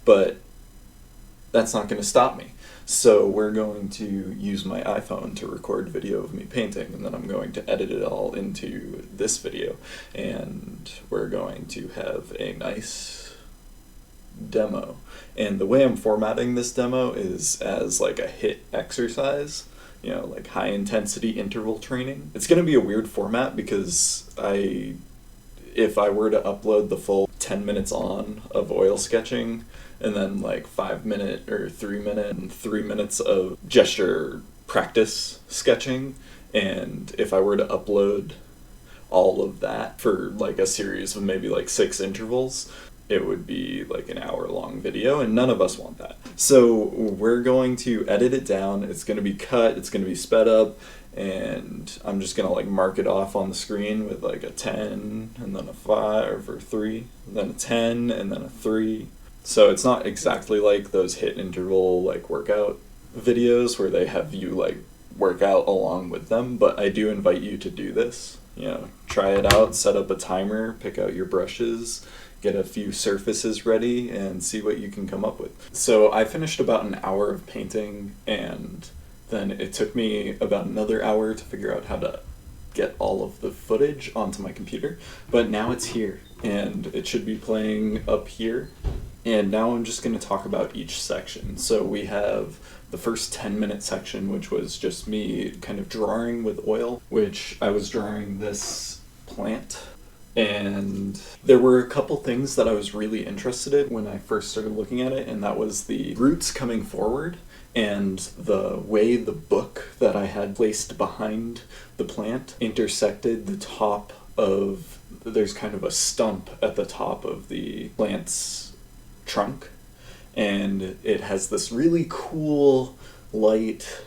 but that's not going to stop me. So we're going to use my iPhone to record video of me painting, and then I'm going to edit it all into this video, and we're going to have a nice demo. And the way I'm formatting this demo is as like a HIIT exercise, you know, like high intensity interval training. It's going to be a weird format because if I were to upload the full 10 minutes on of oil sketching, and then like 5 minute or 3 minute and 3 minutes of gesture practice sketching, and if I were to upload all of that for like a series of maybe like 6 intervals, it would be like an hour-long video, and none of us want that. So we're going to edit it down. It's going to be cut, it's going to be sped up, and I'm just going to like mark it off on the screen with like a 10, and then a 5 or 3, and then a 10, and then a 3. So it's not exactly like those HIIT interval like workout videos where they have you like work out along with them, but I do invite you to do this. You know, try it out, set up a timer, pick out your brushes, get a few surfaces ready, and see what you can come up with. So I finished about an hour of painting, and then it took me about another hour to figure out how to get all of the footage onto my computer, but now it's here, and it should be playing up here. And now I'm just going to talk about each section. So we have the first 10-minute section, which was just me kind of drawing with oil, which I was drawing this plant. And there were a couple things that I was really interested in when I first started looking at it, and that was the roots coming forward and the way the book that I had placed behind the plant intersected the top of, there's kind of a stump at the top of the plant's trunk, and it has this really cool light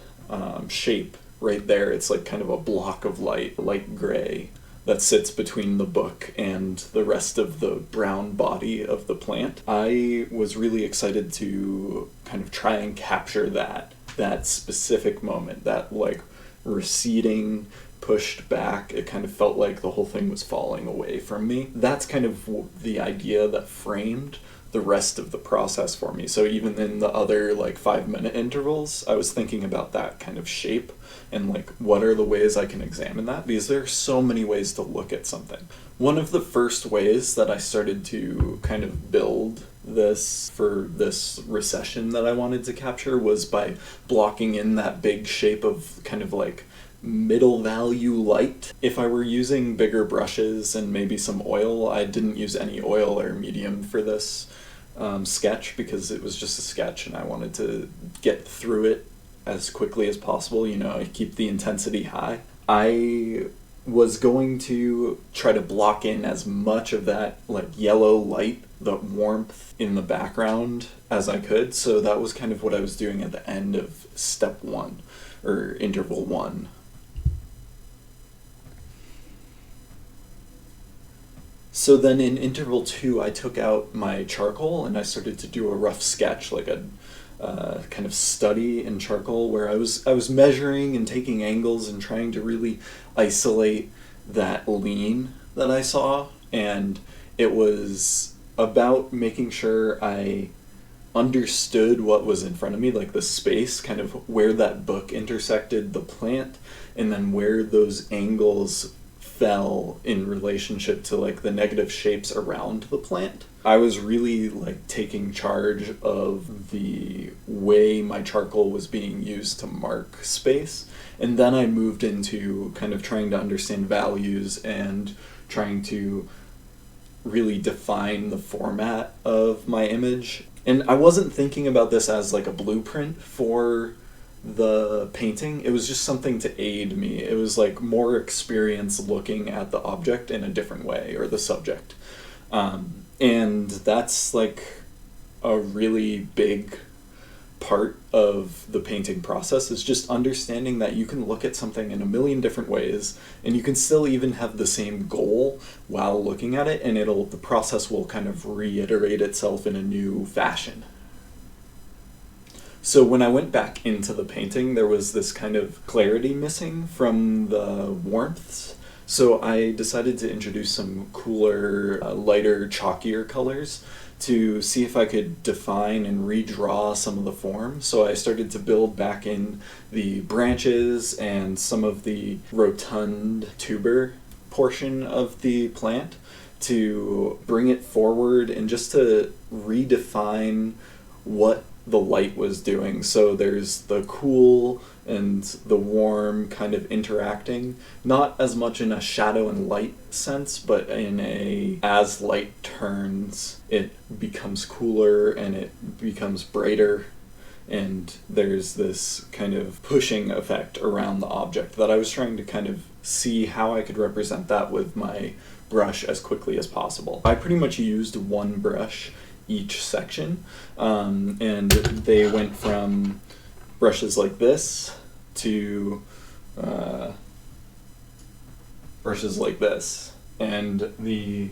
shape right there. It's like kind of a block of light gray, that sits between the book and the rest of the brown body of the plant. I was really excited to kind of try and capture that specific moment, that like receding, pushed back. It kind of felt like the whole thing was falling away from me. That's kind of the idea that framed the rest of the process for me. So even in the other like 5-minute intervals, I was thinking about that kind of shape and like what are the ways I can examine that, because there are so many ways to look at something. One of the first ways that I started to kind of build this for this recession that I wanted to capture was by blocking in that big shape of kind of like middle value light. If I were using bigger brushes and maybe some oil, I didn't use any oil or medium for this sketch because it was just a sketch and I wanted to get through it as quickly as possible, you know, keep the intensity high. I was going to try to block in as much of that like yellow light, the warmth in the background as I could, so that was kind of what I was doing at the end of step 1 or interval 1. So then in interval 2, I took out my charcoal and I started to do a rough sketch, like a kind of study in charcoal, where I was measuring and taking angles and trying to really isolate that lean that I saw. And it was about making sure I understood what was in front of me, like the space, kind of where that book intersected the plant, and then where those angles fell in relationship to like the negative shapes around the plant. I was really like taking charge of the way my charcoal was being used to mark space, and then I moved into kind of trying to understand values and trying to really define the format of my image. And I wasn't thinking about this as like a blueprint for the painting. It was just something to aid me. It was like more experience looking at the object in a different way, or the subject. And that's like a really big part of the painting process, is just understanding that you can look at something in a million different ways and you can still even have the same goal while looking at it, and the process will kind of reiterate itself in a new fashion. So when I went back into the painting, there was this kind of clarity missing from the warmths. So I decided to introduce some cooler, lighter, chalkier colors to see if I could define and redraw some of the form. So I started to build back in the branches and some of the rotund tuber portion of the plant to bring it forward and just to redefine what the light was doing. So there's the cool and the warm kind of interacting, not as much in a shadow and light sense, but in a, as light turns, it becomes cooler and it becomes brighter, and there's this kind of pushing effect around the object that I was trying to kind of see how I could represent that with my brush as quickly as possible. I pretty much used one brush each section, and they went from brushes like this to brushes like this, and the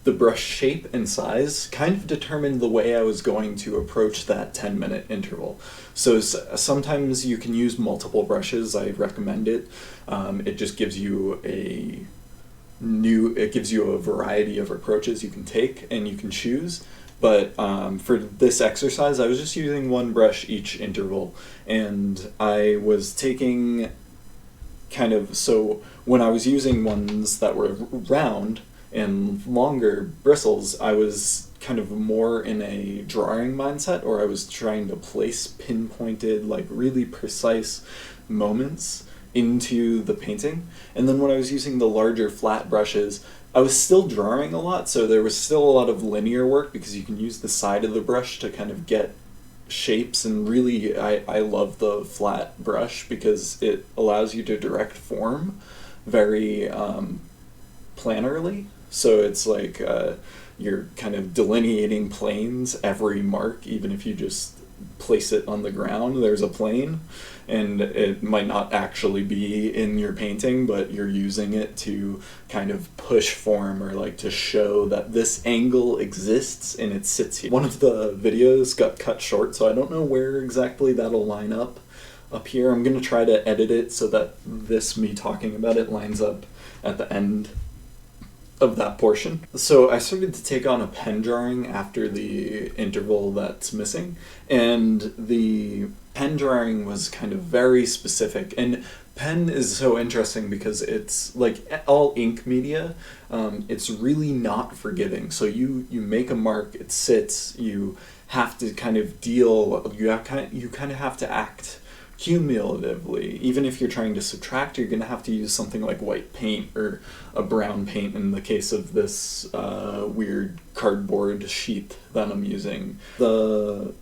brush shape and size kind of determined the way I was going to approach that 10-minute interval. So sometimes you can use multiple brushes. I recommend it. It just gives you it gives you a variety of approaches you can take and you can choose. But for this exercise, I was just using one brush each interval, and I was taking so when I was using ones that were round and longer bristles, I was kind of more in a drawing mindset, or I was trying to place pinpointed, like really precise moments into the painting. And then when I was using the larger flat brushes, I was still drawing a lot, so there was still a lot of linear work because you can use the side of the brush to kind of get shapes, and really I love the flat brush because it allows you to direct form very planarly. So it's like you're kind of delineating planes every mark, even if you just place it on the ground, there's a plane, and it might not actually be in your painting, but you're using it to kind of push form, or like to show that this angle exists and it sits here. One of the videos got cut short, so I don't know where exactly that'll line up here. I'm going to try to edit it so that me talking about it lines up at the end of that portion. So I started to take on a pen drawing after the interval that's missing, and the pen drawing was kind of very specific. And pen is so interesting because it's like all ink media, it's really not forgiving. So you make a mark, it sits, you have to kind of you kind of have to act cumulatively. Even if you're trying to subtract, you're going to have to use something like white paint or a brown paint in the case of this weird cardboard sheet that I'm using. The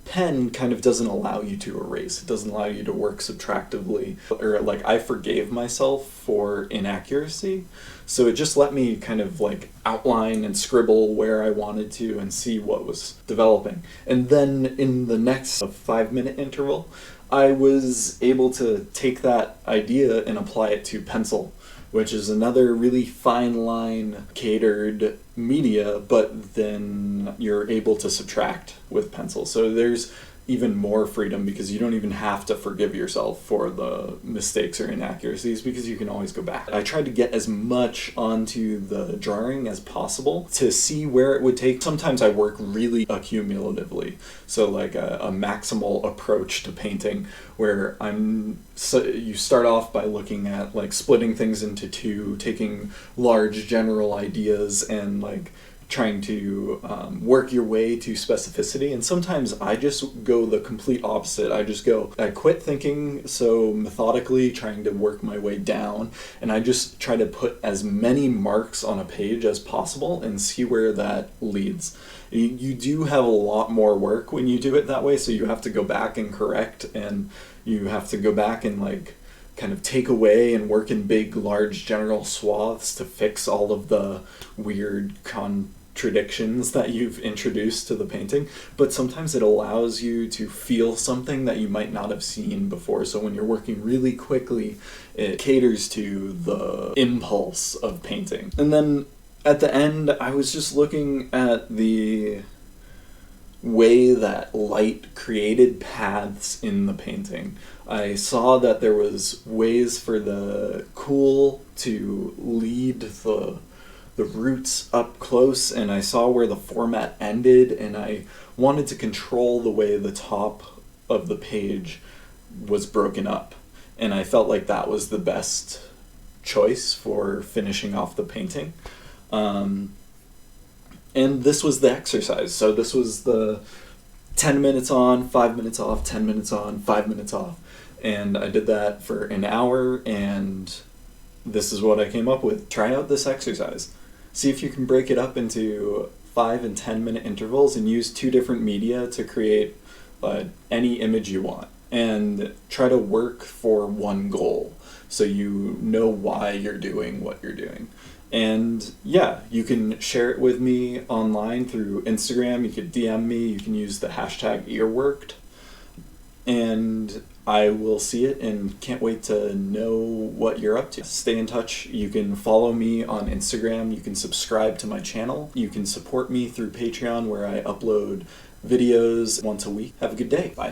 pen kind of doesn't allow you to erase. It doesn't allow you to work subtractively, or like I forgave myself for inaccuracy, so it just let me kind of like outline and scribble where I wanted to and see what was developing. And then in the next 5-minute interval, I was able to take that idea and apply it to pencil, which is another really fine line catered media, but then you're able to subtract with pencil. So there's even more freedom because you don't even have to forgive yourself for the mistakes or inaccuracies because you can always go back. I tried to get as much onto the drawing as possible to see where it would take. Sometimes I work really accumulatively, so like a maximal approach to painting where you start off by looking at like splitting things into two, taking large general ideas and like trying to work your way to specificity. And sometimes I just go the complete opposite. I quit thinking so methodically, trying to work my way down, and I just try to put as many marks on a page as possible and see where that leads. You do have a lot more work when you do it that way, so you have to go back and correct, and you have to go back and like kind of take away and work in big, large general swaths to fix all of the weird contradictions that you've introduced to the painting. But sometimes it allows you to feel something that you might not have seen before. So when you're working really quickly, it caters to the impulse of painting. And then at the end, I was just looking at the way that light created paths in the painting. I saw that there was ways for the cool to lead the roots up close, and I saw where the format ended, and I wanted to control the way the top of the page was broken up. And I felt like that was the best choice for finishing off the painting. And this was the exercise. So this was the 10 minutes on, 5 minutes off, 10 minutes on, 5 minutes off. And I did that for an hour, and this is what I came up with. Try out this exercise. See if you can break it up into 5 and 10 minute intervals and use 2 different media to create any image you want. And try to work for one goal so you know why you're doing what you're doing. And yeah, you can share it with me online through Instagram. You could DM me. You can use the hashtag earworked. And I will see it and can't wait to know what you're up to. Stay in touch. You can follow me on Instagram. You can subscribe to my channel. You can support me through Patreon, where I upload videos once a week. Have a good day. Bye.